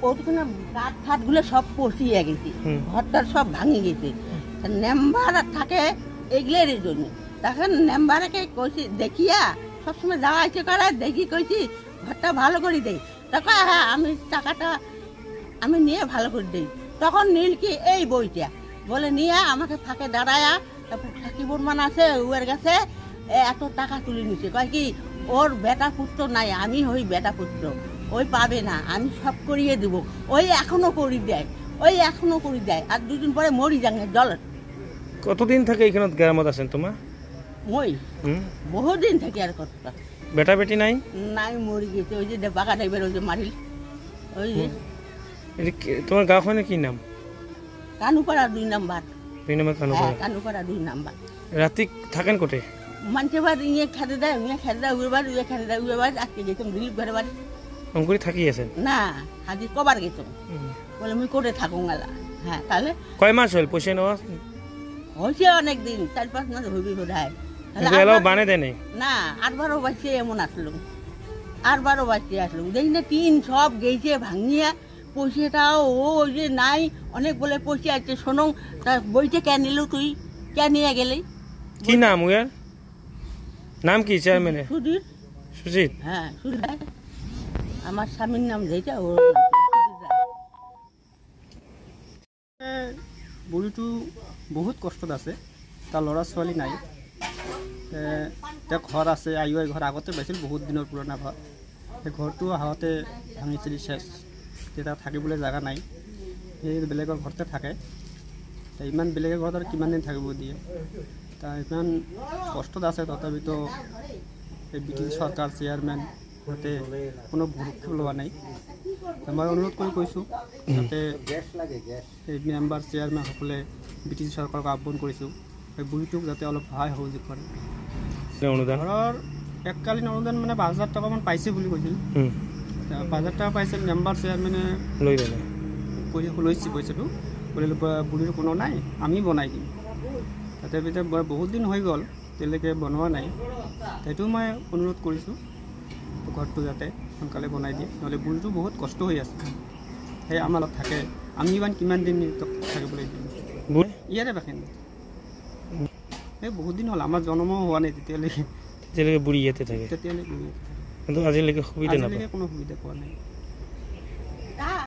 ওখানে কাঠ ফাটগুলো সব পচিয়ে গেছে, ঘরটার সব ভাঙে গেছে। মেম্বার থাকে এগুলোর জন্য। তখন মেম্বারকে কইছি দেখিয়া সবসময় যাওয়া আসে করে, দেখি কইছি ঘরটা ভালো করে দেই। তখন হ্যাঁ আমি টাকাটা আমি নিয়ে ভালো করে দিই। তখন নীল কি এই বইটা বলে নিয়ে আমাকে ফাঁকে দাঁড়ায়া, তারপর সাকিব বর্মান আছে ওর কাছে এত টাকা তুলে নিচ্ছে। কয় কি ওর বেটা পুত্র নাই, আমি হই বেটা পুত্র, ওই পাবে না, আমি সব করিয়ে দেব। ওই এখনো করি দেয়, ওই এখনো করি দেয়। আর দুদিন পরে মরি যাঙে জল। কতদিন থেকে এখানে গ্রামত আছেন তোমার? মই বহুদিন থেকে। আর কত বেটা বেটি নাই? নাই, মরি গেছে। ওই যে বাগা টাইপের ওই যে মারিল, ওই যে। তোমার গাঁওখানে কি নাম? কানুপাড়া 2 নাম্বার। 2 নম্বর কানুপাড়া? কানুপাড়া 2 নাম্বার। রাতে থাকেন কোটে? মানুষের বাড়ি ইয়ে খেতে দেয়, ইয়ে খেতে দেয়, উড়ে বাড়ি, ইয়ে খেতে দেয়, উড়ে বাড়ি। আজকে গেছিলাম দিলীপ ঘরে বাড়ি। অঙ্কুরি থাকি আছেন? না, আজকে কবার গেছিলাম, বলে আমি করে থাকুন গেলা। হ্যাঁ, তাহলে কয় মাস হল পয়সা নেওয়া? হয়েছে অনেকদিন, 4-5 মাস হইবি বোধ হয়। বানে দেয় না, 8-12 বাচ্চা এমন আসলো, 8-12 বাচ্চা আসলো। দেখি না টিন সব গেছে ভাঙিয়া। পয়সাটাও ওই যে নাই, অনেক বলে পয়সা আছে। শোনো, তার বইটা কে নিল, তুই কে নিয়ে গেলি? কি নাম ওর? নাম কি চেয়ারম্যানের? সুধীর। সুজিত? হ্যাঁ, সুধীর। আমার স্বামীর নাম যেটা, ওর বুঢ়ীটো বহুত কষ্টত আছে, তাৰ ল'ৰা ছোৱালী নাই। তেওঁ ঘৰ আছে, আই ঘৰ আগতে পাইছিল, বহুত দিনৰ পুৰণা ঘৰ। সেই ঘৰটো আহোঁতে ভাঙিছিল, শেষ। তেতিয়া থাকিবলৈ জেগা নাই, সেই বেলেগৰ ঘৰতে থাকে। ইমান বেলেগৰ ঘৰত আৰু কিমান দিন থাকিব দিয়ে। তাৰ ইমান কষ্টত আছে, তথাপিতো এই ব্ৰিটিছ চৰকাৰ চেয়াৰমেন সিহঁতে কোনো ভূক্ষেপ লোৱা নাই। মই অনুৰোধ কৰি কৈছোঁ যাতে এই মেম্বাৰ চেয়াৰমেনসকলে ব্ৰিটিছ চৰকাৰক আহ্বান কৰিছোঁ, এই বুঢ়ীটোক যাতে অলপ সহায় সহযোগ কৰে। ঘৰৰ এককালীন অনুদান মানে 5,000 টকামান পাইছে বুলি কৈছিল। 5,000 টকা পাইছিল, মেম্বাৰ চেয়াৰমেনে লৈছে পইচাটো। বোলে বুঢ়ীৰ কোনো নাই, আমি বনাই দিম। তাতে ভিতৰত বহুত দিন হৈ গ'ল, এতিয়ালৈকে বনোৱা নাই। সেইটো মই অনুৰোধ কৰিছোঁ ঘৰটো যাতে সোনকালে বনাই দিয়ে, নহ'লে বুঢ়ীটো বহুত কষ্ট হৈ আছে। সেই আমাৰ লগত থাকে, আমি ইমান কিমান দিন থাকিবলৈ দিম? ইয়াৰে বাসিন্দা। এই বহুত দিন হ'ল, আমাৰ জন্ম হোৱা নাই তেতিয়ালৈকে বুঢ়ী ইয়াতে থাকে। তেতিয়ালৈকে বুঢ়ী কিন্তু আজিলৈকে সুবিধা নাপায়, কোনো সুবিধা পোৱা নাই।